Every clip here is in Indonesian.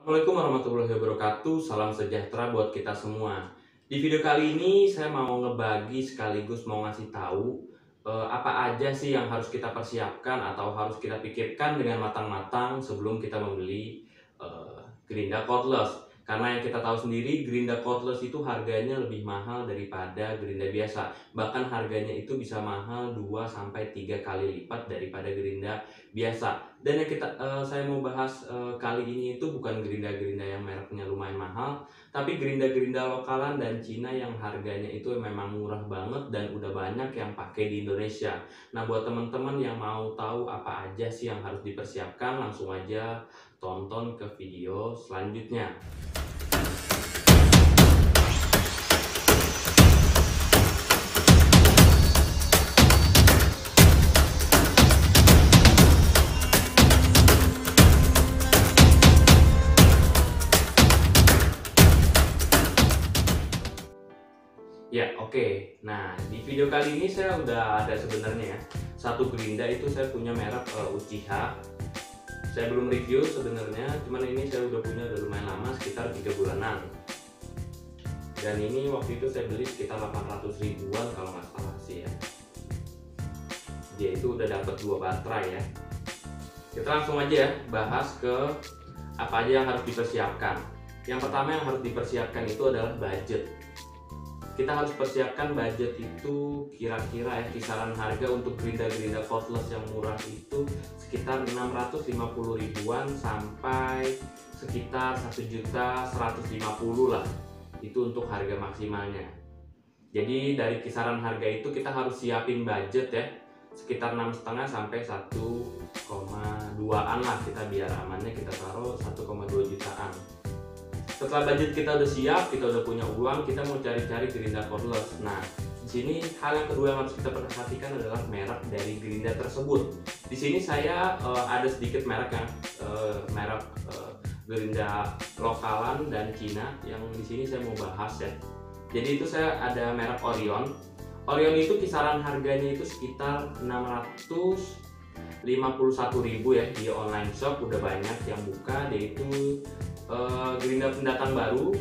Assalamualaikum warahmatullahi wabarakatuh. Salam sejahtera buat kita semua. Di video kali ini saya mau ngebagi sekaligus mau ngasih tahu apa aja sih yang harus kita persiapkan atau harus kita pikirkan dengan matang-matang sebelum kita membeli Gerinda cordless. Karena yang kita tahu sendiri, Gerinda cordless itu harganya lebih mahal daripada Gerinda biasa. Bahkan harganya itu bisa mahal 2 sampai 3 kali lipat daripada Gerinda biasa. Dan yang saya mau bahas kali ini itu bukan Gerinda-Gerinda yang mereknya lumayan mahal, tapi Gerinda-Gerinda lokalan dan Cina yang harganya itu memang murah banget dan udah banyak yang pakai di Indonesia. Nah, buat teman-teman yang mau tahu apa aja sih yang harus dipersiapkan, langsung aja tonton ke video selanjutnya. Ya, oke. Nah, di video kali ini saya udah ada sebenarnya ya. Satu Gerinda itu saya punya merek Uchiha. Saya belum review sebenarnya, cuman ini saya udah punya udah lumayan lama, sekitar 3 bulanan. Dan ini waktu itu saya beli sekitar 800 ribuan kalau nggak salah sih ya. Dia itu udah dapat 2 baterai ya. Kita langsung aja ya bahas ke apa aja yang harus dipersiapkan. Yang pertama yang harus dipersiapkan itu adalah budget. Kita harus persiapkan budget itu kira-kira ya, kisaran harga untuk Gerinda-Gerinda cordless yang murah itu sekitar 650 ribuan sampai sekitar 1.150.000 lah. Itu untuk harga maksimalnya. Jadi dari kisaran harga itu kita harus siapin budget ya, sekitar 6,5 sampai 1,2an lah, kita biar amannya kita taruh 1,2 jutaan. Setelah budget kita udah siap, kita udah punya uang, kita mau cari-cari Gerinda cordless. Nah, di sini hal yang kedua yang harus kita perhatikan adalah merek dari Gerinda tersebut. Di sini saya ada sedikit merek yang Gerinda lokalan dan Cina yang di sini saya mau bahas ya. Jadi itu saya ada merek Orion. Orion itu kisaran harganya itu sekitar 651.000 ya, di online shop udah banyak yang buka. Dia itu Gerinda pendatang baru,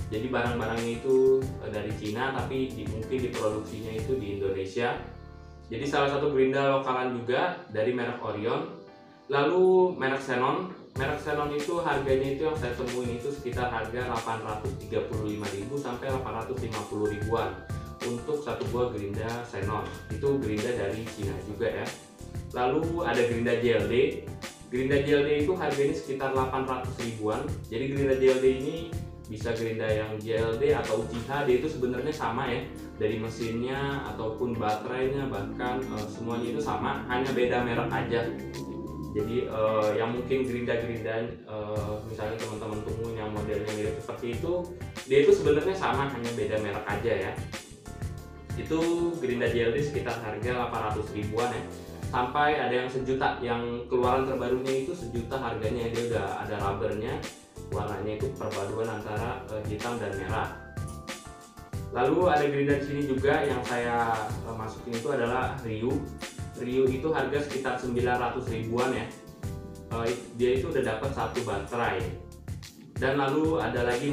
jadi barang-barangnya itu dari Cina tapi mungkin diproduksinya itu di Indonesia. Jadi salah satu Gerinda lokalan juga dari merek Orion. Lalu merek Xenon itu harganya itu yang saya temuin itu sekitar harga 835.000 sampai 850 ribuan untuk satu buah Gerinda Xenon. Itu Gerinda dari Cina juga ya. Lalu ada Gerinda JLD. Gerinda JLD itu harganya sekitar 800 ribuan. Jadi Gerinda JLD ini bisa Gerinda yang JLD atau Uchiha, dia itu sebenarnya sama ya, dari mesinnya ataupun baterainya bahkan semuanya itu sama, hanya beda merek aja. Jadi yang mungkin Gerinda-Gerinda misalnya teman-teman temu yang modelnya mirip seperti itu, dia itu sebenarnya sama, hanya beda merek aja ya. Itu Gerinda JLD sekitar harga 800 ribuan ya, sampai ada yang 1 juta, yang keluaran terbarunya itu 1 juta harganya. Dia udah ada rubbernya, warnanya itu perpaduan antara hitam dan merah. Lalu ada Gerinda di sini juga yang saya masukin itu adalah Ryu. Ryu itu harga sekitar 900 ribuan ya. Dia itu udah dapat 1 baterai. Dan lalu ada lagi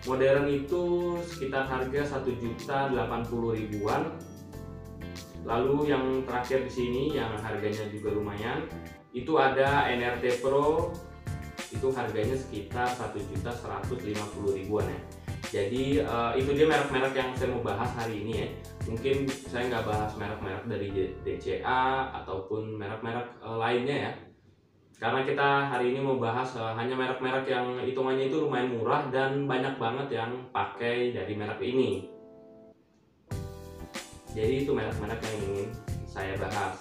Modern itu sekitar harga 1.080.000 ribuan. Lalu yang terakhir di sini yang harganya juga lumayan, itu ada NRT Pro, itu harganya sekitar 1.150.000 ribuan ya. Jadi itu dia merek-merek yang saya mau bahas hari ini ya. Mungkin saya nggak bahas merek-merek dari DCA ataupun merek-merek lainnya ya, karena kita hari ini mau bahas hanya merek-merek yang hitungannya itu lumayan murah dan banyak banget yang pakai dari merek ini. Jadi itu merek-merek yang ingin saya bahas.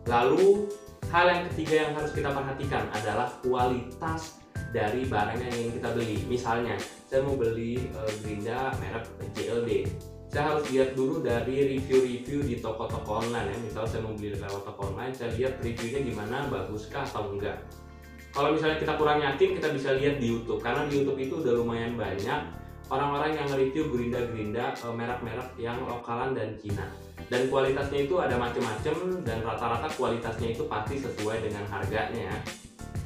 Lalu hal yang ketiga yang harus kita perhatikan adalah kualitas dari barang yang ingin kita beli. Misalnya saya mau beli Gerinda merek JLD, saya harus lihat dulu dari review-review di toko-toko online ya. Misal saya mau beli lewat toko online, saya lihat reviewnya gimana, baguskah atau enggak. Kalau misalnya kita kurang yakin, kita bisa lihat di YouTube, karena di YouTube itu udah lumayan banyak orang-orang yang nge-review Gerinda-Gerinda merek-merek yang lokalan dan Cina. Dan kualitasnya itu ada macam-macam, dan rata-rata kualitasnya itu pasti sesuai dengan harganya.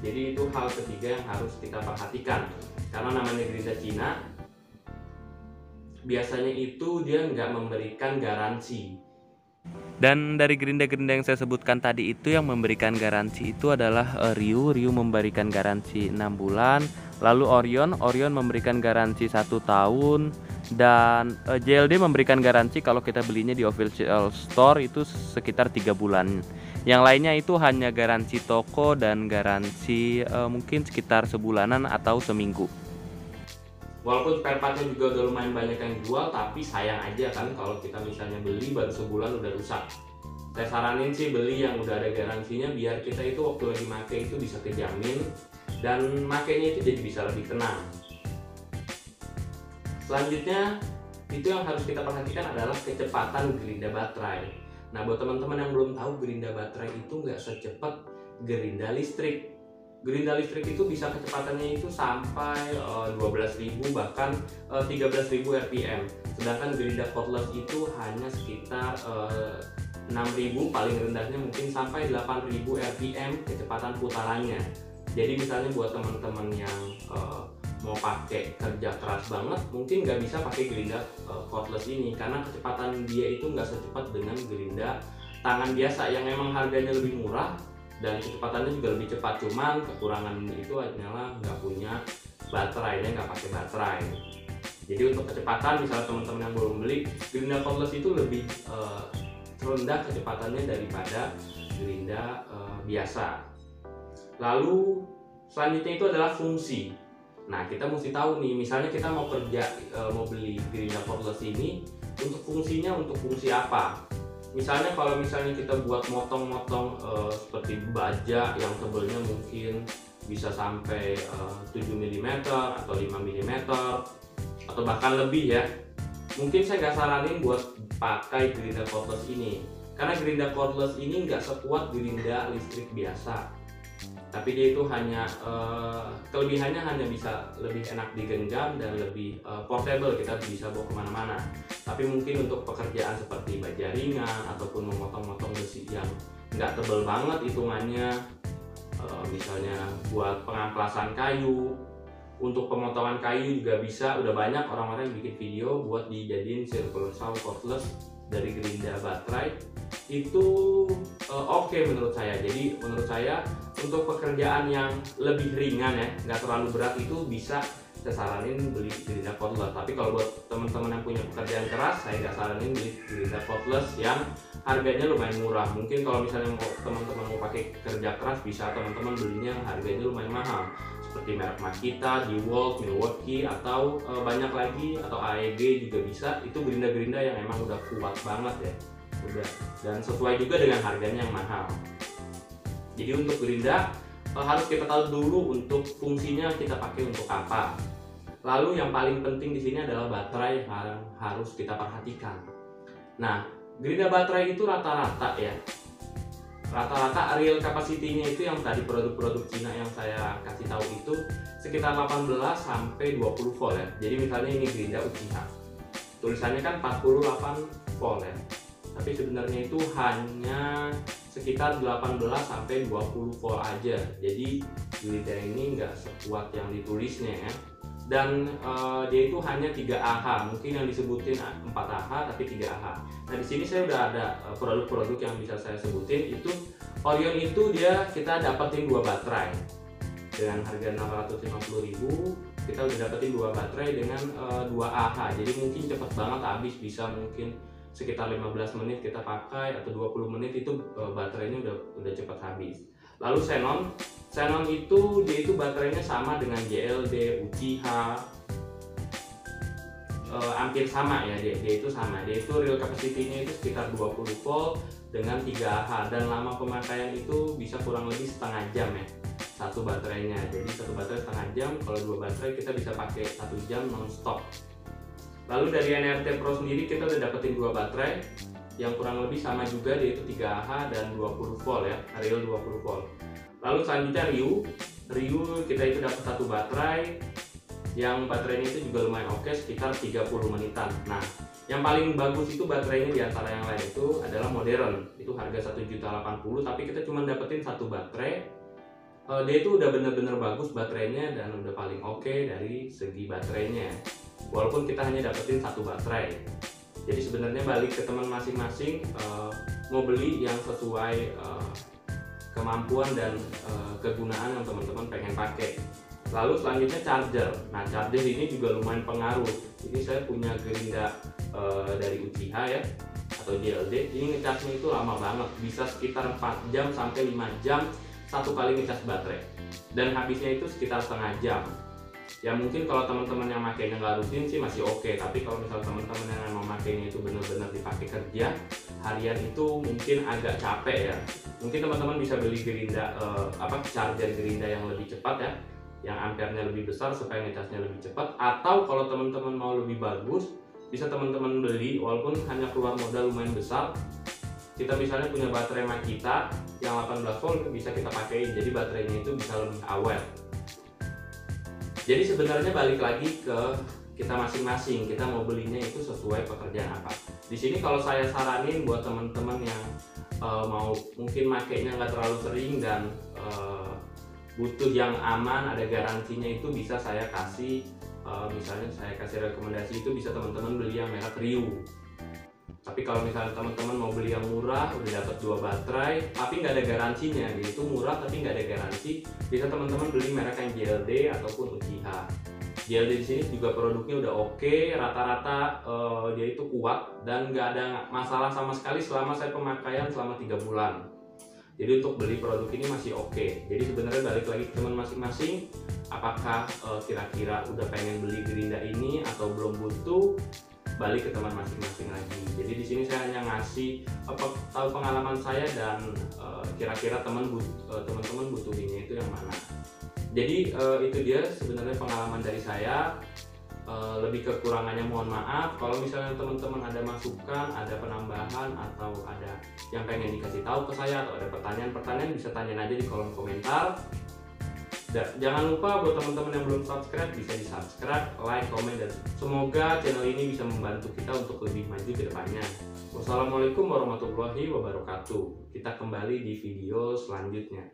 Jadi itu hal ketiga yang harus kita perhatikan, karena namanya gerinda Cina biasanya itu dia nggak memberikan garansi. Dan dari gerinda-gerinda yang saya sebutkan tadi itu yang memberikan garansi itu adalah Ryu memberikan garansi 6 bulan, lalu Orion memberikan garansi 1 tahun, dan JLD memberikan garansi kalau kita belinya di official store itu sekitar 3 bulan. Yang lainnya itu hanya garansi toko dan garansi mungkin sekitar sebulanan atau seminggu. Walaupun spare partnya juga udah lumayan banyak yang jual, tapi sayang aja kan kalau kita misalnya beli baru sebulan udah rusak. Saya saranin sih beli yang udah ada garansinya, biar kita itu waktu lagi make itu bisa kejamin dan makainya itu jadi bisa lebih tenang. Selanjutnya itu yang harus kita perhatikan adalah kecepatan gerinda baterai. Nah, buat teman-teman yang belum tahu, gerinda baterai itu nggak secepat gerinda listrik. Gerinda listrik itu bisa kecepatannya itu sampai 12.000 bahkan 13.000 rpm. Sedangkan gerinda cordless itu hanya sekitar 6.000, paling rendahnya mungkin sampai 8.000 rpm kecepatan putarannya. Jadi misalnya buat teman-teman yang mau pakai kerja keras banget, mungkin nggak bisa pakai gerinda cordless ini karena kecepatan dia itu nggak secepat dengan gerinda tangan biasa yang emang harganya lebih murah dan kecepatannya juga lebih cepat. Cuman kekurangan itu adalah nggak punya baterainya, nggak pakai baterai. Jadi untuk kecepatan, misalnya teman-teman yang belum beli, gerinda cordless itu lebih rendah kecepatannya daripada gerinda biasa. Lalu selanjutnya itu adalah fungsi. Nah, kita mesti tahu nih, misalnya kita mau beli gerinda cordless ini, untuk fungsinya untuk fungsi apa? Misalnya kalau misalnya kita buat motong-motong seperti baja yang tebelnya mungkin bisa sampai 7 mm atau 5 mm atau bahkan lebih ya, mungkin saya nggak saranin buat pakai gerinda cordless ini, karena gerinda cordless ini nggak sekuat gerinda listrik biasa. Tapi dia itu hanya kelebihannya hanya bisa lebih enak digenggam dan lebih portable, kita bisa bawa kemana-mana. Tapi mungkin untuk pekerjaan seperti baja ringan ataupun memotong-motong besi yang nggak tebel banget hitungannya, misalnya buat pengamplasan kayu, untuk pemotongan kayu juga bisa. Udah banyak orang-orang yang bikin video buat dijadiin circular saw cordless dari gerinda baterai itu oke menurut saya. Jadi menurut saya untuk pekerjaan yang lebih ringan ya, nggak terlalu berat, itu bisa saya saranin beli gerinda cordless. Tapi kalau buat teman-teman yang punya pekerjaan keras, saya nggak saranin beli gerinda cordless yang harganya lumayan murah. Mungkin kalau misalnya teman-teman mau pakai kerja keras, bisa teman-teman belinya harganya lumayan mahal, seperti merek Makita, DeWalt, Milwaukee, atau banyak lagi, atau AEG juga bisa. Itu gerinda-gerinda yang emang udah kuat banget ya, udah, dan sesuai juga dengan harganya yang mahal. Jadi untuk gerinda harus kita tahu dulu untuk fungsinya kita pakai untuk apa. Lalu yang paling penting di sini adalah baterai yang harus kita perhatikan. Nah, gerinda baterai itu rata-rata ya, rata-rata real capacity-nya itu yang tadi produk-produk Cina yang saya kasih tahu itu sekitar 18 sampai 20 volt ya. Jadi misalnya ini gerinda Uchiha, tulisannya kan 48 volt ya, tapi sebenarnya itu hanya sekitar 18 sampai 20 volt aja. Jadi gerinda ini nggak sekuat yang ditulisnya ya. Dan dia itu hanya 3 Ah, mungkin yang disebutin 4 Ah tapi 3 Ah. Nah, di sini saya udah ada produk-produk yang bisa saya sebutin. Itu Orion itu kita dapetin 2 baterai dengan harga 650.000. Kita udah dapetin 2 baterai dengan 2 Ah. Jadi mungkin cepet banget habis, bisa mungkin sekitar 15 menit kita pakai atau 20 menit itu baterainya udah cepat habis. Lalu Xenon itu dia itu baterainya sama dengan JLD, Uchiha, hampir sama ya, dia itu sama. Dia itu real capacity-nya itu sekitar 20 volt dengan 3 Ah, dan lama pemakaian itu bisa kurang lebih setengah jam ya, satu baterainya. Jadi satu baterai setengah jam, kalau 2 baterai kita bisa pakai 1 jam non-stop. Lalu dari NRT Pro sendiri kita udah dapetin 2 baterai yang kurang lebih sama juga, yaitu 3 Ah dan 20 volt ya, real 20 volt. Lalu selanjutnya Ryu kita itu dapat 1 baterai yang baterainya itu juga lumayan oke, sekitar 30 menitan. Nah, yang paling bagus itu baterainya di antara yang lain itu adalah modern. Itu harga 1.080.000, tapi kita cuma dapetin 1 baterai dia itu udah bener-bener bagus baterainya dan udah paling oke dari segi baterainya, walaupun kita hanya dapetin satu baterai. Jadi sebenarnya balik ke teman masing-masing, mau beli yang sesuai kemampuan dan kegunaan yang teman-teman pengen pakai. Lalu selanjutnya charger. Nah, charger ini juga lumayan pengaruh. Ini saya punya Gerinda dari Uchiha ya, atau JLD. Ini ngecasnya itu lama banget, bisa sekitar 4 jam sampai 5 jam satu kali ngecas baterai. Dan habisnya itu sekitar setengah jam. Ya mungkin kalau teman-teman yang makainya nggak rutin sih masih oke, tapi kalau misal teman-teman yang memang makainya itu benar-benar dipakai kerja harian itu mungkin agak capek ya. Mungkin teman-teman bisa beli Gerinda charger Gerinda yang lebih cepat ya, yang ampernya lebih besar supaya ngecasnya lebih cepat. Atau kalau teman-teman mau lebih bagus, bisa teman-teman beli walaupun hanya keluar modal lumayan besar. Kita misalnya punya baterai Makita yang 18 volt bisa kita pakai, jadi baterainya itu bisa lebih awet. Jadi sebenarnya balik lagi ke kita masing-masing, kita mau belinya itu sesuai pekerjaan apa. Di sini kalau saya saranin buat teman-teman yang mau mungkin makainya nggak terlalu sering dan butuh yang aman, ada garansinya, itu bisa saya kasih misalnya saya kasih rekomendasi itu bisa teman-teman beli yang merek Ryu. Tapi kalau misalnya teman-teman mau beli yang murah, udah dapat 2 baterai, tapi nggak ada garansinya, gitu murah tapi nggak ada garansi, bisa teman-teman beli merek yang JLD ataupun Uchiha. JLD di sini juga produknya udah oke, rata-rata dia itu kuat dan nggak ada masalah sama sekali selama saya pemakaian selama 3 bulan. Jadi untuk beli produk ini masih oke. Jadi sebenarnya balik lagi ke teman masing-masing, apakah kira-kira udah pengen beli Gerinda ini atau belum butuh, balik ke teman masing-masing lagi. Jadi di sini saya hanya ngasih tahu pengalaman saya dan kira-kira teman-teman butuhinnya itu yang mana. Jadi itu dia sebenarnya pengalaman dari saya. Lebih kekurangannya mohon maaf. Kalau misalnya teman-teman ada masukan, ada penambahan, atau ada yang pengen dikasih tahu ke saya, atau ada pertanyaan-pertanyaan, bisa tanyain aja di kolom komentar. Jangan lupa buat teman-teman yang belum subscribe, bisa di subscribe, like, komen, dan semoga channel ini bisa membantu kita untuk lebih maju ke depannya. Wassalamualaikum warahmatullahi wabarakatuh. Kita kembali di video selanjutnya.